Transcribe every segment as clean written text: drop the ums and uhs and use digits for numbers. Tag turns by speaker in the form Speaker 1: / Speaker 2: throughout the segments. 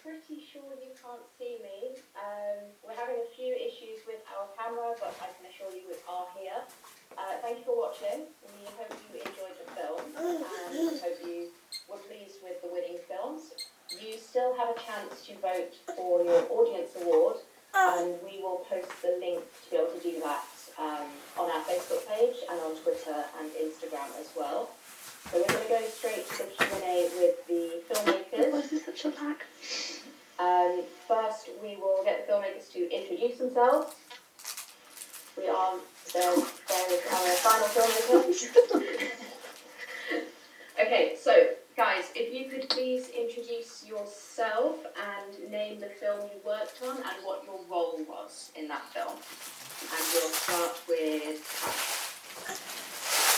Speaker 1: pretty sure you can't see me. We're having a few issues with our camera, but I can assure you we are here. Thank you for watching. We hope you enjoyed the film and hope you were pleased with the winning films. You still have a chance to vote for your audience award, and we will post the link to be able to do that on our Facebook page and on Twitter and Instagram as well. So we're going to go straight to the Q&A with the filmmakers.
Speaker 2: Why is there such a lag?
Speaker 1: First, we will get the filmmakers to introduce themselves. We are our final filmmakers. Okay, so guys, if you could please introduce yourself and name the film you worked on and what your role was in that film. And we'll start with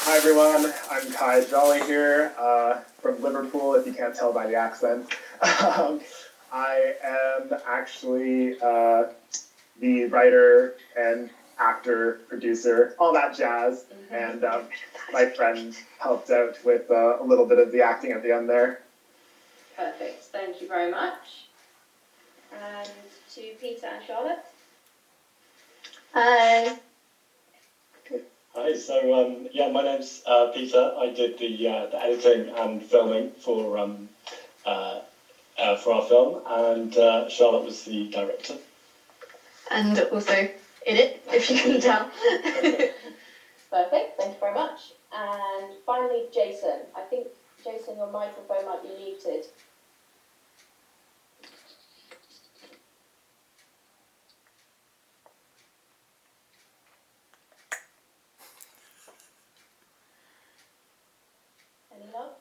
Speaker 3: Hi everyone, I'm Kai Jolly here from Liverpool, if you can't tell by the accent. I am actually the writer and actor, producer, all that jazz, and my friend helped out with a little bit of the acting at the end there.
Speaker 1: Perfect, thank you very much. And to Peter and Charlotte.
Speaker 2: Hi.
Speaker 4: Hi, so yeah, my name's Peter. I did the editing and filming for our film, and Charlotte was the director.
Speaker 2: And also in it, if you can tell.
Speaker 1: Perfect, thank you very much. And finally, Jason. I think, Jason, your microphone might be muted. Any luck?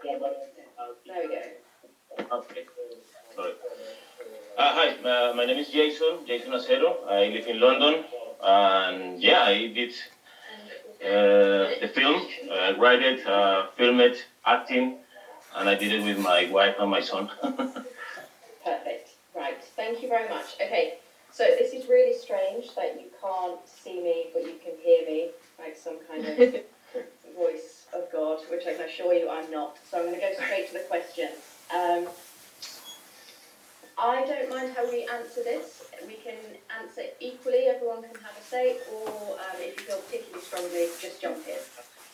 Speaker 1: There we go.
Speaker 5: Okay. Sorry. Hi, my name is Jason Acero. I live in London, and yeah, I did the film, write it, film it, acting, and I did it with my wife and my son.
Speaker 1: Perfect. Right. Thank you very much. Okay. So this is really strange that you can't see me, but you can hear me, like some kind of voice of God, which I can assure you I'm not. So I'm going to go straight to the questions. I don't mind how we answer this. We can answer equally, everyone can have a say, or if you feel particularly strongly, just jump in.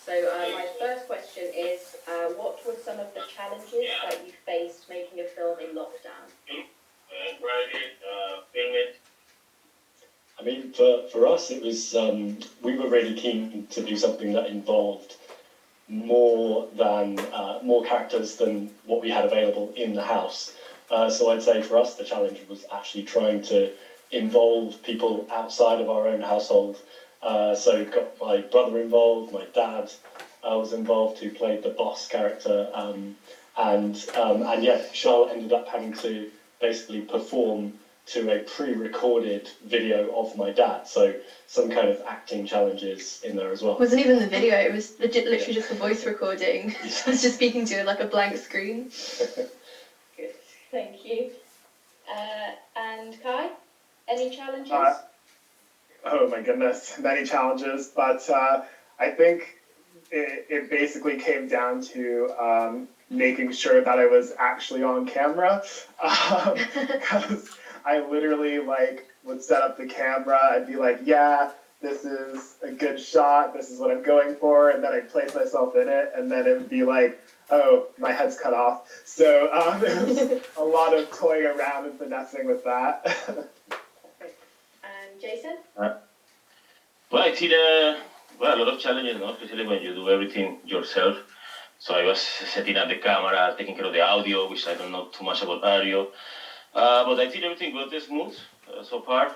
Speaker 1: So my first question is, what were some of the challenges that you faced making a film in lockdown?
Speaker 5: Write it, film it.
Speaker 4: I mean, for us, it was, we were really keen to do something that involved more characters than what we had available in the house. So I'd say for us, the challenge was actually trying to involve people outside of our own household. So got my brother involved, my dad was involved, who played the boss character, and yeah, Charlotte ended up having to basically perform to a pre-recorded video of my dad, so some kind of acting challenges in there as well.
Speaker 2: It wasn't even the video, it was literally just a voice recording. I was just speaking to like a blank screen.
Speaker 1: Good, thank you. And Kai, any challenges?
Speaker 3: Oh my goodness, many challenges, but I think it basically came down to making sure that I was actually on camera, because I literally would set up the camera. I'd be like, yeah, this is a good shot. This is what I'm going for. And then I'd place myself in it. And then it would be like, oh, my head's cut off. So there was a lot of toying around and finessing with that.
Speaker 1: And Jason?
Speaker 5: Well, I did a lot of challenges, no? Especially when you do everything yourself. So I was setting up the camera, taking care of the audio, which I don't know too much about audio. But I did everything good, smooth so far.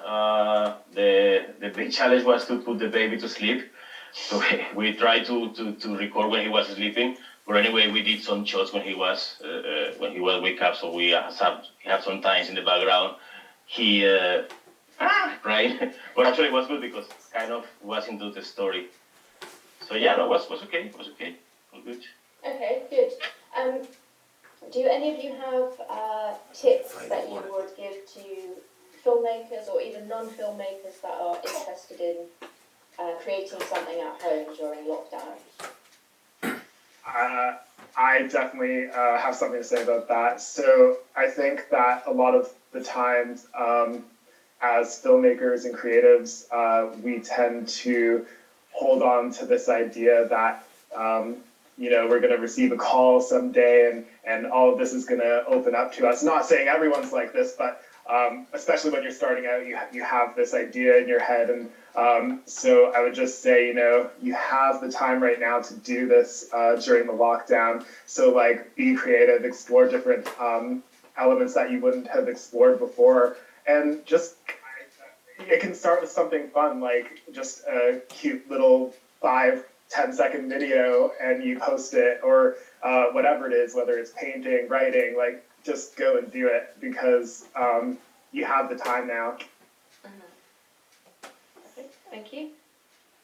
Speaker 5: The big challenge was to put the baby to sleep. So we tried to record when he was sleeping. But anyway, we did some shots when he was wake up. So we have some times in the background. He crying, but actually it was good because kind of was into the story. So yeah, no, was okay. It was okay. All good.
Speaker 1: Okay, good. Do any of you have tips that you would give to filmmakers or even non-filmmakers that are interested in creating something at home during lockdown?
Speaker 3: I definitely have something to say about that. So I think that a lot of the times, as filmmakers and creatives, we tend to hold on to this idea that we're going to receive a call someday, and all of this is going to open up to us. Not saying everyone's like this, but especially when you're starting out, you have this idea in your head, and so I would just say, you have the time right now to do this during the lockdown. So like, be creative, explore different elements that you wouldn't have explored before, and just it can start with something fun, like just a cute little 5-10 second video, and you post it, or whatever it is, whether it's painting, writing, like just go and do it, because you have the time now.
Speaker 1: Okay, thank you.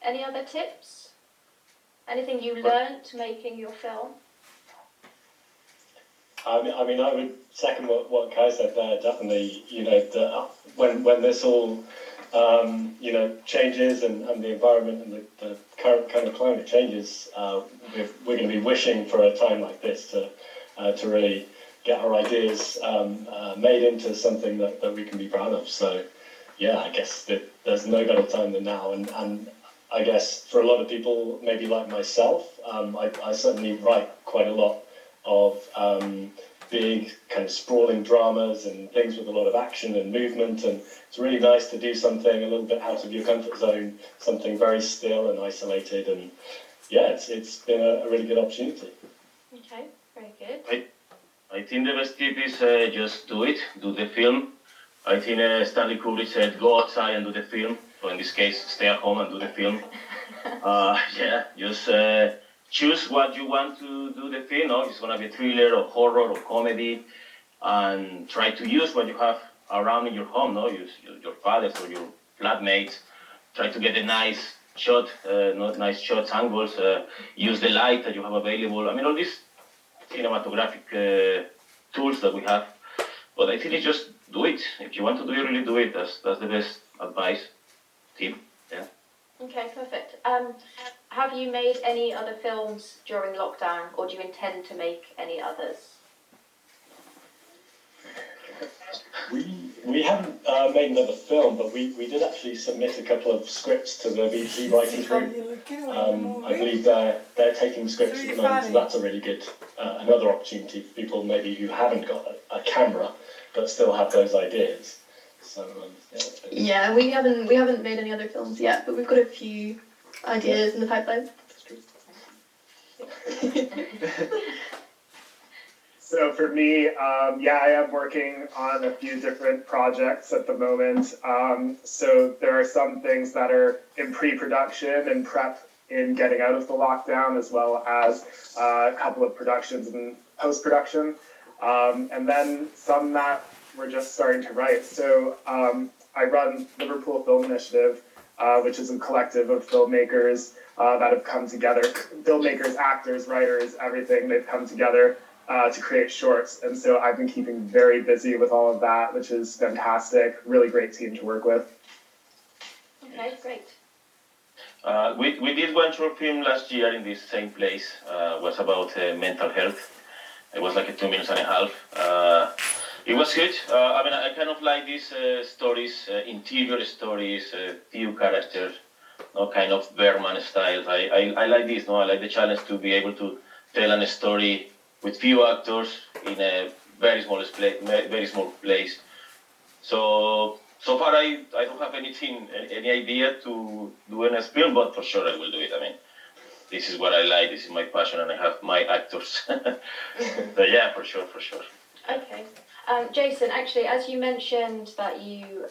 Speaker 1: Any other tips? Anything you learnt making your film?
Speaker 4: I mean, I would second what Kai said there. Definitely, when this all, changes and the environment and the current kind of climate changes, we're going to be wishing for a time like this to really get our ideas made into something that we can be proud of. So, yeah, I guess that there's no better time than now. And I guess for a lot of people, maybe like myself, I certainly write quite a lot of big kind of sprawling dramas and things with a lot of action and movement, and it's really nice to do something a little bit out of your comfort zone, something very still and isolated, and yeah, it's been a really good opportunity.
Speaker 1: Okay, very good.
Speaker 5: I think the best tip is just do it, do the film. I think Stanley Kubrick said, go outside and do the film. So in this case, stay at home and do the film. Just choose what you want to do the film. If it's going to be a thriller or horror or comedy, and try to use what you have around in your home. Use your fathers or your flatmates. Try to get a nice shot, not nice shots, angles. Use the light that you have available. I mean, all these cinematographic tools that we have. But I think it's just do it. If you want to do it, really do it. That's the best advice. Tip. Yeah.
Speaker 1: Okay, perfect. Have you made any other films during lockdown, or do you intend to make any others?
Speaker 4: We haven't made another film, but we did actually submit a couple of scripts to the BBC writing group. I believe they're taking scripts at the moment, so that's a really good another opportunity for people maybe who haven't got a camera but still have those ideas. So
Speaker 2: yeah, we haven't made any other films yet, but we've got a few ideas in the pipeline.
Speaker 3: So for me, I am working on a few different projects at the moment. So there are some things that are in pre-production and prep in getting out of the lockdown, as well as a couple of productions in post-production. And then some that we're just starting to write. So I run Liverpool Film Initiative, which is a collective of filmmakers that have come together, filmmakers, actors, writers, everything. They've come together to create shorts. And so I've been keeping very busy with all of that, which is fantastic. Really great team to work with.
Speaker 1: Okay, great.
Speaker 5: We did one short film last year in this same place. It was about mental health. It was like 2 minutes and a half. It was good. I kind of like these stories, interior stories, few characters, kind of Berman style. I like this. I like the challenge to be able to tell a story with few actors in a very small place. So far I don't have any idea to do in a film, but for sure I will do it. I mean, this is what I like, this is my passion, and I have my actors. So yeah, for sure.
Speaker 1: Okay. Jason, actually, as you mentioned that you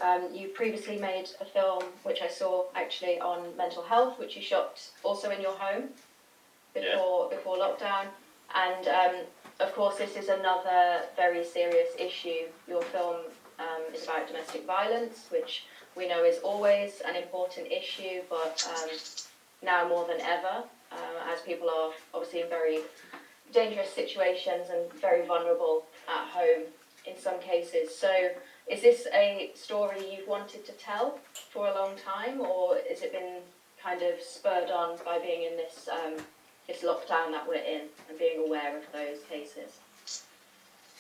Speaker 1: previously made a film, which I saw actually on mental health, which you shot also in your home before lockdown. And of course, this is another very serious issue. Your film is about domestic violence, which we know is always an important issue, but now more than ever, as people are obviously in very dangerous situations and very vulnerable at home in some cases. So is this a story you've wanted to tell for a long time, or has it been kind of spurred on by being in this this lockdown that we're in and being aware of those cases?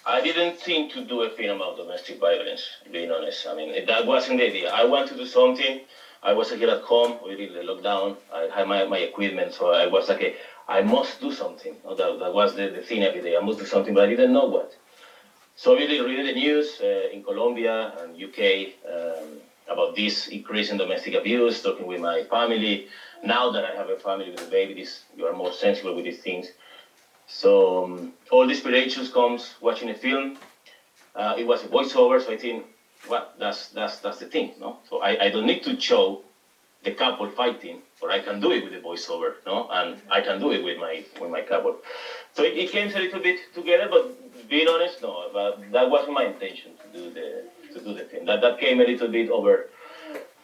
Speaker 5: I didn't think to do a film about domestic violence, being honest. I mean, that wasn't the idea. I want to do something. I was here at home, we did the lockdown. I had my equipment, so I was like, I must do something. That was the thing every day. I must do something, but I didn't know what. So really reading the news in Colombia and UK about this increase in domestic abuse, talking with my family. Now that I have a family with a baby, you are more sensible with these things. So all the inspiration comes watching a film. It was a voiceover, so I think, well, that's the thing, no? So I don't need to show the couple fighting, or I can do it with the voiceover, no? And I can do it with my couple. So it came a little bit together, but being honest, no. But that wasn't my intention to do the thing. That came a little bit over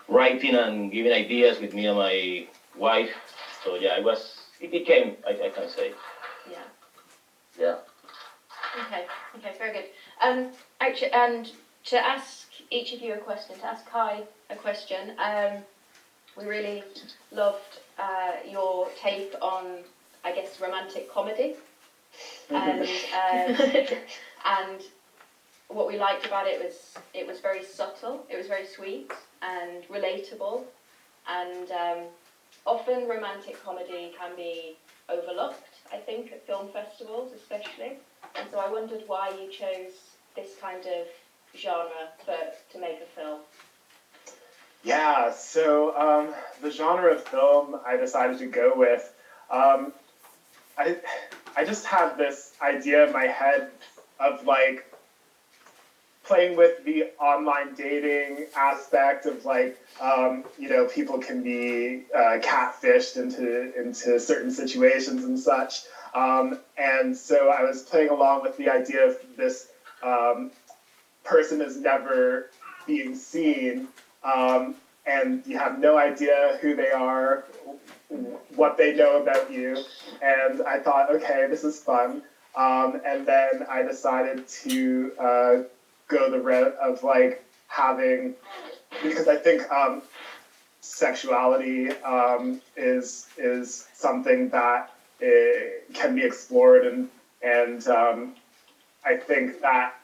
Speaker 5: writing and giving ideas with me and my wife. So yeah, it came, I can say.
Speaker 1: Yeah.
Speaker 5: Yeah.
Speaker 1: Okay, very good. Actually, and to ask each of you a question, to ask Kai a question, we really loved your take on, I guess, romantic comedy. And what we liked about it was very subtle, it was very sweet and relatable, and often romantic comedy can be overlooked, I think, at film festivals especially. And so I wondered why you chose this kind of genre to make a film.
Speaker 3: Yeah, so the genre of film I decided to go with, I just had this idea in my head of like playing with the online dating aspect of like, people can be catfished into certain situations and such. And so I was playing along with the idea of this person is never being seen, and you have no idea who they are, what they know about you. And I thought, okay, this is fun. And then I decided to go the route of like having, because I think sexuality is something that can be explored, and I think that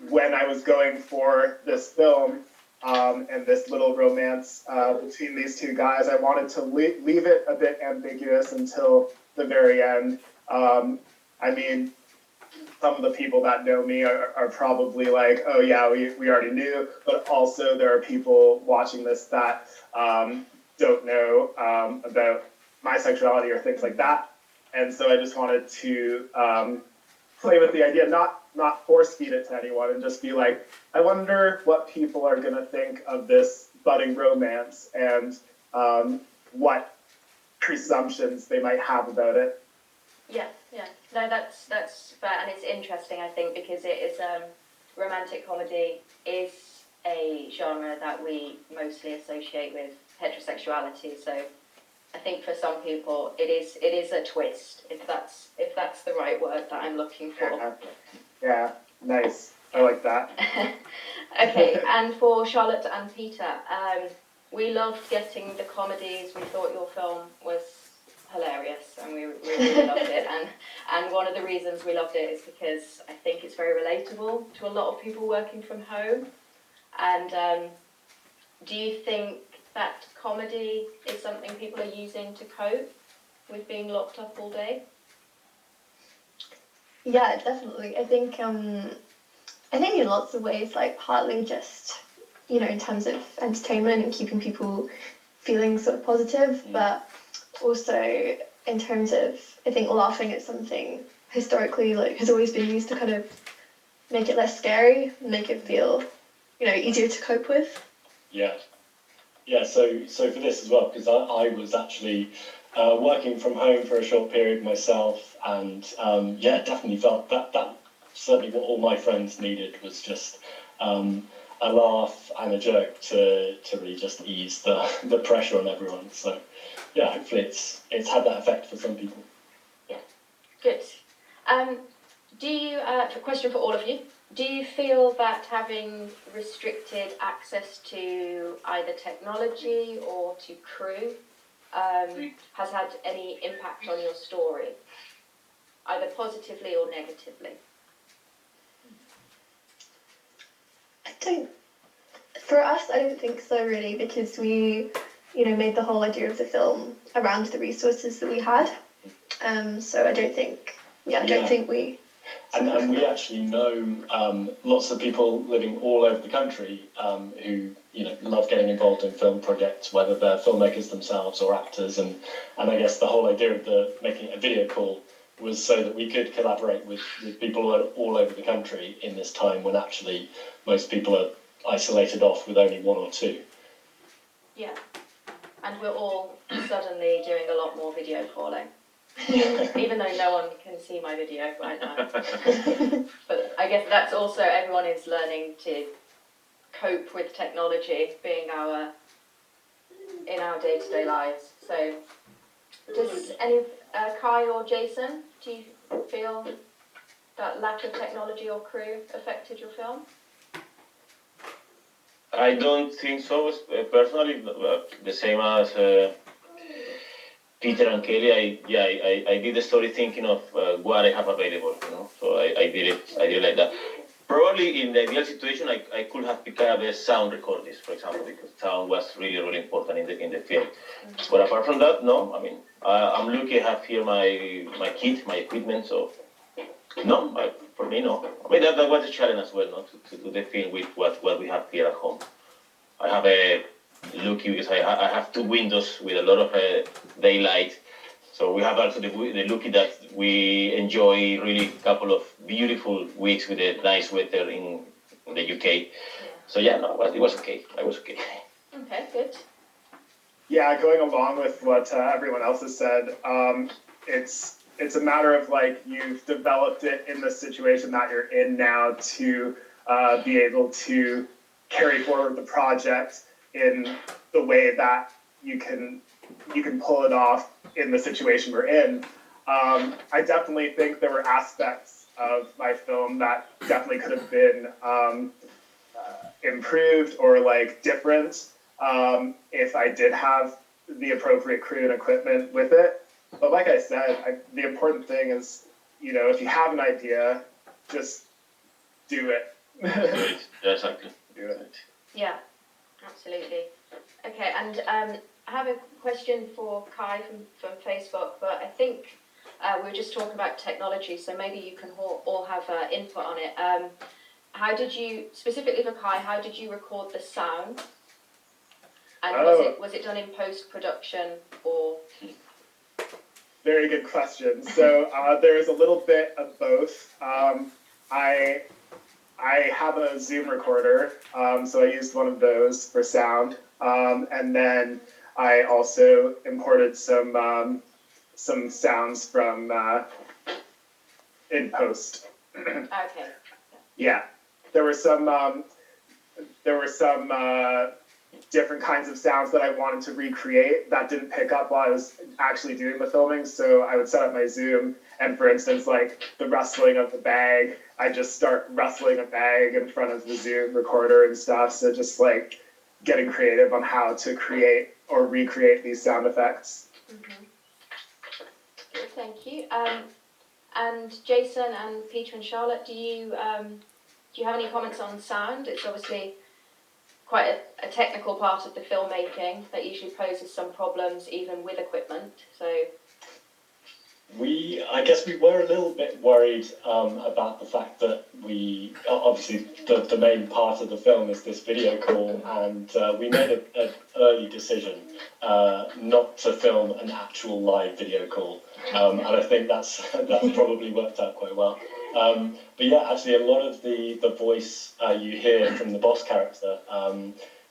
Speaker 3: when I was going for this film and this little romance between these two guys, I wanted to leave it a bit ambiguous until the very end. I mean, some of the people that know me are probably like, oh yeah, we already knew, but also there are people watching this that don't know about my sexuality or things like that. And so I just wanted to play with the idea, not force feed it to anyone, and just be like, I wonder what people are going to think of this budding romance and what presumptions they might have about it.
Speaker 1: Yeah. No, that's fair, and it's interesting, I think, because it is romantic comedy is a genre that we mostly associate with heterosexuality. So I think for some people it is a twist, if that's the right word that I'm looking for.
Speaker 3: Yeah, nice. I like that.
Speaker 1: Okay, and for Charlotte and Peter, we loved getting the comedies. We thought your film was hilarious, and we really loved it. And one of the reasons we loved it is because I think it's very relatable to a lot of people working from home. And do you think that comedy is something people are using to cope with being locked up all day?
Speaker 2: Yeah, definitely. I think in lots of ways, like partly just, in terms of entertainment and keeping people feeling sort of positive, but also in terms of, I think laughing at something historically has always been used to kind of make it less scary, make it feel, easier to cope with.
Speaker 4: Yeah. So for this as well, because I was actually working from home for a short period myself, and definitely felt that certainly what all my friends needed was just a laugh and a joke to really just ease the pressure on everyone. So yeah, hopefully it's had that effect for some people. Yeah.
Speaker 1: Good. Do you, question for all of you, do you feel that having restricted access to either technology or to crew has had any impact on your story, either positively or negatively?
Speaker 2: For us, I don't think so really, because we, made the whole idea of the film around the resources that we had. So I don't think, I don't think we.
Speaker 4: And we actually know lots of people living all over the country who love getting involved in film projects, whether they're filmmakers themselves or actors, and I guess the whole idea of making a video call was so that we could collaborate with people all over the country in this time when actually most people are isolated off with only one or two.
Speaker 1: Yeah, and we're all suddenly doing a lot more video calling. Even though no one can see my video right now. But I guess that's also, everyone is learning to cope with technology being in our day-to-day lives. So does any Kai or Jason, do you feel that lack of technology or crew affected your film?
Speaker 5: I don't think so. Personally, the same as Peter and Kelly. I did the story thinking of what I have available, So I did it like that. Probably in the ideal situation, I could have picked up a sound recordist, for example, because sound was really, really important in the film. But apart from that, no. I mean, I'm lucky I have here my kit, my equipment, so no, for me, no. I mean, that was a challenge as well, to do the film with what we have here at home. I have a lucky because I have two windows with a lot of daylight. So we have also the lucky that we enjoy really a couple of beautiful weeks with a nice weather in the UK. Yeah. So yeah, no, it was okay. I was okay.
Speaker 1: Okay, good.
Speaker 3: Yeah, going along with what everyone else has said, it's a matter of like you've developed it in the situation that you're in now to be able to carry forward the project in the way that you can pull it off in the situation we're in. I definitely think there were aspects of my film that definitely could have been improved or like different if I did have the appropriate crew and equipment with it. But like I said, the important thing is, if you have an idea, just do it.
Speaker 5: Exactly.
Speaker 3: Do it.
Speaker 1: Yeah, absolutely. Okay, and I have a question for Kai from Facebook, but I think we were just talking about technology, so maybe you can all have input on it. How did you, specifically for Kai, how did you record the sound? And was it done in post-production or?
Speaker 3: Very good question. So there's a little bit of both. I have a Zoom recorder, so I used one of those for sound, and then I also imported some sounds from in post.
Speaker 1: Okay.
Speaker 3: Yeah, there were some different kinds of sounds that I wanted to recreate that didn't pick up while I was actually doing the filming. So I would set up my Zoom, and for instance, like the rustling of the bag, I just start rustling a bag in front of the Zoom recorder and stuff. So just like getting creative on how to create or recreate these sound effects.
Speaker 1: Mm-hmm. Good, thank you. And Jason and Peter and Charlotte, do you have any comments on sound? It's obviously quite a technical part of the filmmaking that usually poses some problems even with equipment. So
Speaker 4: I guess we were a little bit worried about the fact that we obviously the main part of the film is this video call, and we made an early decision not to film an actual live video call, and I think that's probably worked out quite well. But yeah, actually, a lot of the voice you hear from the boss character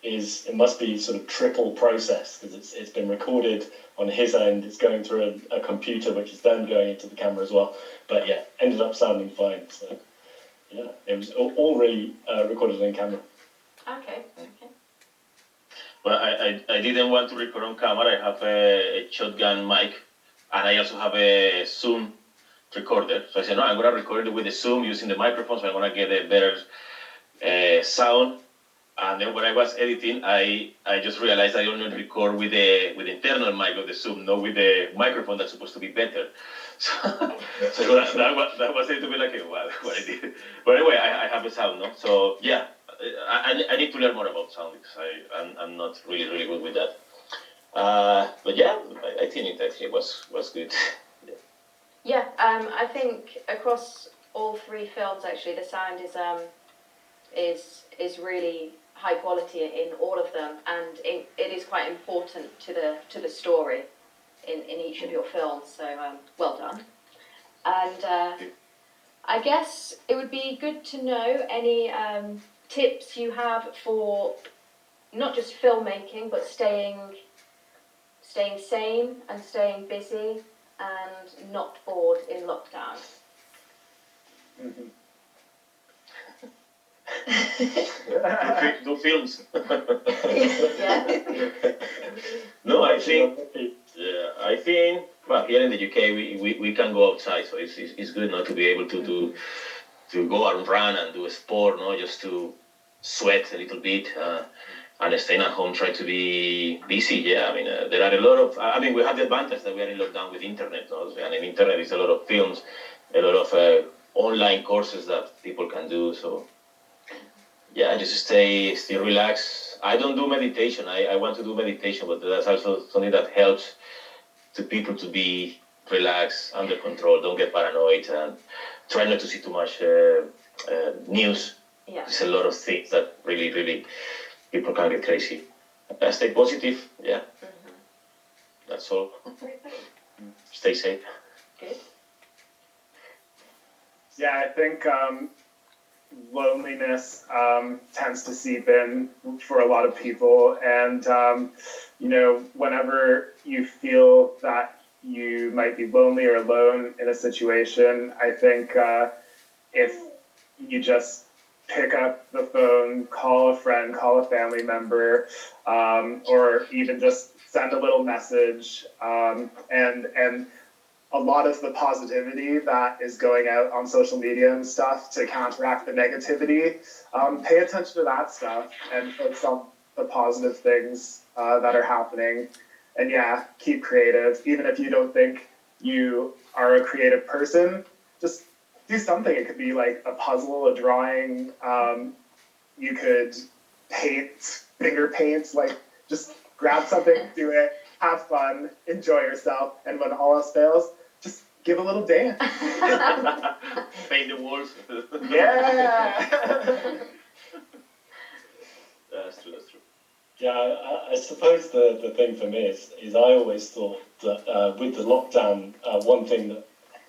Speaker 4: it must be sort of triple processed, because it's been recorded on his end, it's going through a computer, which is then going into the camera as well. But yeah, ended up sounding fine. So yeah, it was all really recorded on camera.
Speaker 1: Okay.
Speaker 5: Well, I didn't want to record on camera. I have a shotgun mic, and I also have a Zoom recorder. So I said, no, I'm going to record it with the Zoom using the microphone, so I'm going to get a better sound. And then when I was editing, I just realized I only record with the internal mic of the Zoom, not with the microphone that's supposed to be better. So, that was a little bit like, what I did. But anyway, I have a sound, no? So yeah, I need to learn more about sound because I'm not really good with that. But yeah, I think it was good.
Speaker 1: Yeah, I think across all 3 films, actually, the sound is really high quality in all of them, and it is quite important to the story in each of your films. So well done. And I guess it would be good to know any tips you have for not just filmmaking, but staying sane and staying busy and not bored in lockdown.
Speaker 3: Mhm.
Speaker 5: Do films.
Speaker 1: Yeah.
Speaker 5: No, I think well, here in the UK we can go outside, so it's good not to be able to go and run and do a sport, no, just to sweat a little bit. And staying at home, try to be busy. Yeah, I mean, there are a lot of. I mean, we have the advantage that we are in lockdown with internet. No? And in internet is a lot of films, a lot of online courses that people can do. So, yeah, just stay relaxed. I don't do meditation. I want to do meditation, but that's also something that helps to people to be relaxed, under control. Don't get paranoid, and try not to see too much news.
Speaker 1: Yeah.
Speaker 5: There's a lot of things that really. People can get crazy. Stay positive, yeah.
Speaker 1: Mm-hmm.
Speaker 5: That's all. Stay safe.
Speaker 1: Good.
Speaker 3: Yeah, I think loneliness tends to seep in for a lot of people, and whenever you feel that you might be lonely or alone in a situation, I think if you just pick up the phone, call a friend, call a family member, or even just send a little message, and a lot of the positivity that is going out on social media and stuff to counteract the negativity, pay attention to that stuff and focus on the positive things that are happening. And yeah, keep creative. Even if you don't think you are a creative person, just do something. It could be like a puzzle, a drawing. You could finger paint, like just grab something, do it, have fun, enjoy yourself, and when all else fails, just give a little dance.
Speaker 5: Paint the walls.
Speaker 3: Yeah.
Speaker 5: That's true.
Speaker 4: Yeah, I suppose the thing for me is I always thought that with the lockdown, one thing that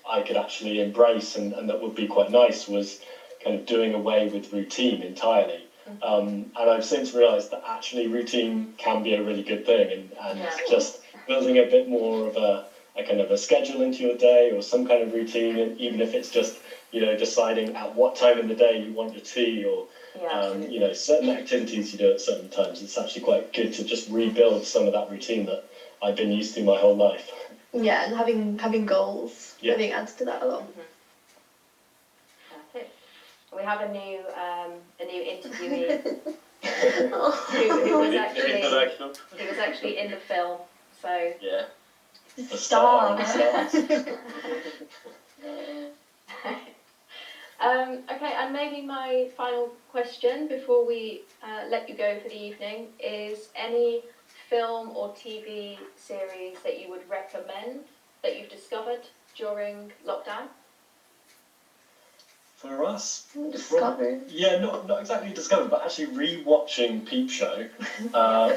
Speaker 4: I could actually embrace and that would be quite nice was kind of doing away with routine entirely. And I've since realised that actually routine can be a really good thing, and just building a bit more of a kind of a schedule into your day or some kind of routine, even if it's just deciding at what time in the day you want your tea or certain activities you do at certain times. It's actually quite good to just rebuild some of that routine that I've been used to my whole life.
Speaker 2: Yeah, and having goals,
Speaker 4: Yeah.
Speaker 2: I think adds to that a lot.
Speaker 1: Perfect. We have a new interviewee who was actually in the film. So
Speaker 5: Yeah.
Speaker 4: The star.
Speaker 1: Okay, and maybe my final question before we let you go for the evening is any film or TV series that you would recommend that you've discovered during lockdown?
Speaker 4: For us,
Speaker 2: Discovered.
Speaker 4: yeah, not exactly discovered, but actually re-watching Peep Show,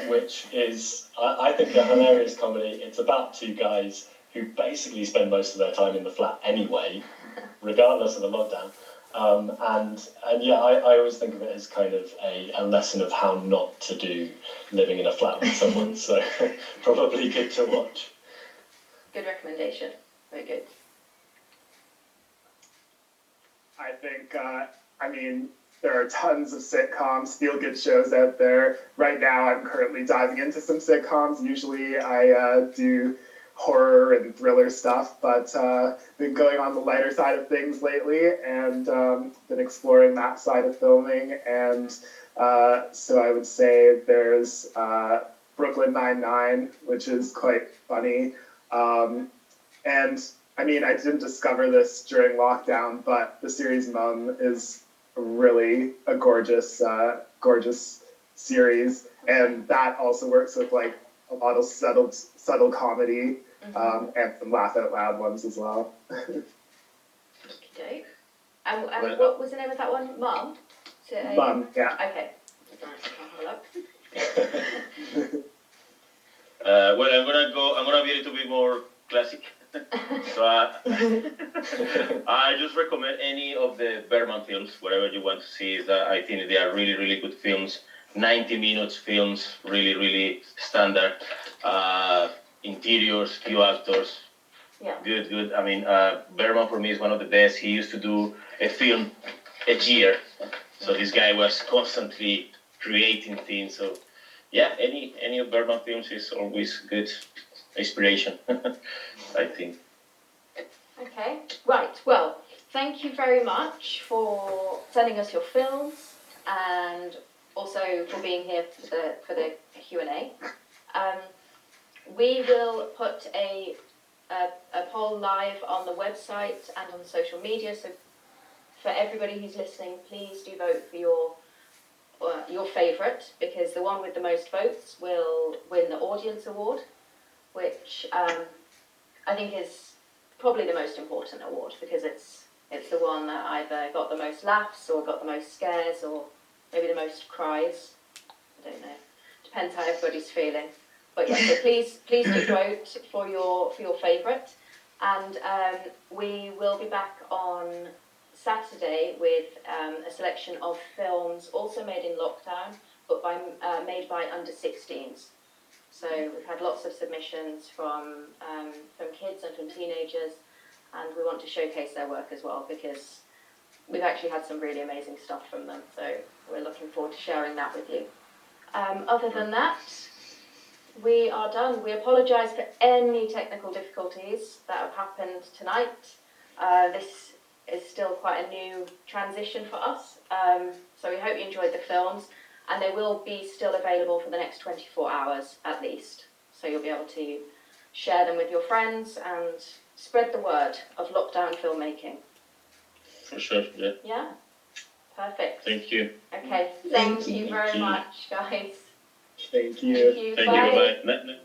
Speaker 4: which is, I think, a hilarious comedy. It's about 2 guys who basically spend most of their time in the flat anyway, regardless of the lockdown. And yeah, I always think of it as kind of a lesson of how not to do living in a flat with someone, so probably good to watch.
Speaker 1: Good recommendation. Very good.
Speaker 3: I think, there are tons of sitcoms, feel-good shows out there. Right now, I'm currently diving into some sitcoms. Usually, I do horror and thriller stuff, but been going on the lighter side of things lately, and been exploring that side of filming. And so I would say there's Brooklyn Nine-Nine, which is quite funny. And I mean, I didn't discover this during lockdown, but the series Mum is really a gorgeous, gorgeous series, and that also works with like a lot of subtle comedy, and some laugh out loud ones as well.
Speaker 1: Okay. And what was the name of that one? Mum?
Speaker 3: Mum, yeah.
Speaker 1: Okay. I'll have a look.
Speaker 5: Well, I'm gonna be a little bit more classic. So I just recommend any of the Berman films, whatever you want to see. I think they are really, really good films. 90 minutes films, really, really standard. Interiors, few actors,
Speaker 1: Yeah.
Speaker 5: good. I mean, Berman for me is one of the best. He used to do a film a year, so this guy was constantly creating things. So yeah, any of Berman films is always good inspiration, I think.
Speaker 1: Okay, right. Well, thank you very much for sending us your films and also for being here for the Q&A. We will put a poll live on the website and on social media. So for everybody who's listening, please do vote for your favourite, because the one with the most votes will win the audience award, which I think is probably the most important award, because it's the one that either got the most laughs or got the most scares or maybe the most cries. I don't know. Depends how everybody's feeling. But yeah, so please do vote for your favourite. And we will be back on Saturday with a selection of films also made in lockdown, but made by under 16s. So we've had lots of submissions from kids and from teenagers, and we want to showcase their work as well, because we've actually had some really amazing stuff from them. So we're looking forward to sharing that with you. Other than that, we are done. We apologise for any technical difficulties that have happened tonight. This is still quite a new transition for us, so we hope you enjoyed the films. And they will be still available for the next 24 hours at least. So you'll be able to share them with your friends and spread the word of lockdown filmmaking.
Speaker 5: For sure, yeah.
Speaker 1: Yeah? Perfect.
Speaker 5: Thank you.
Speaker 1: Okay, thank you very much, guys.
Speaker 3: Thank you.
Speaker 1: Thank you.
Speaker 5: Thank you, bye-bye.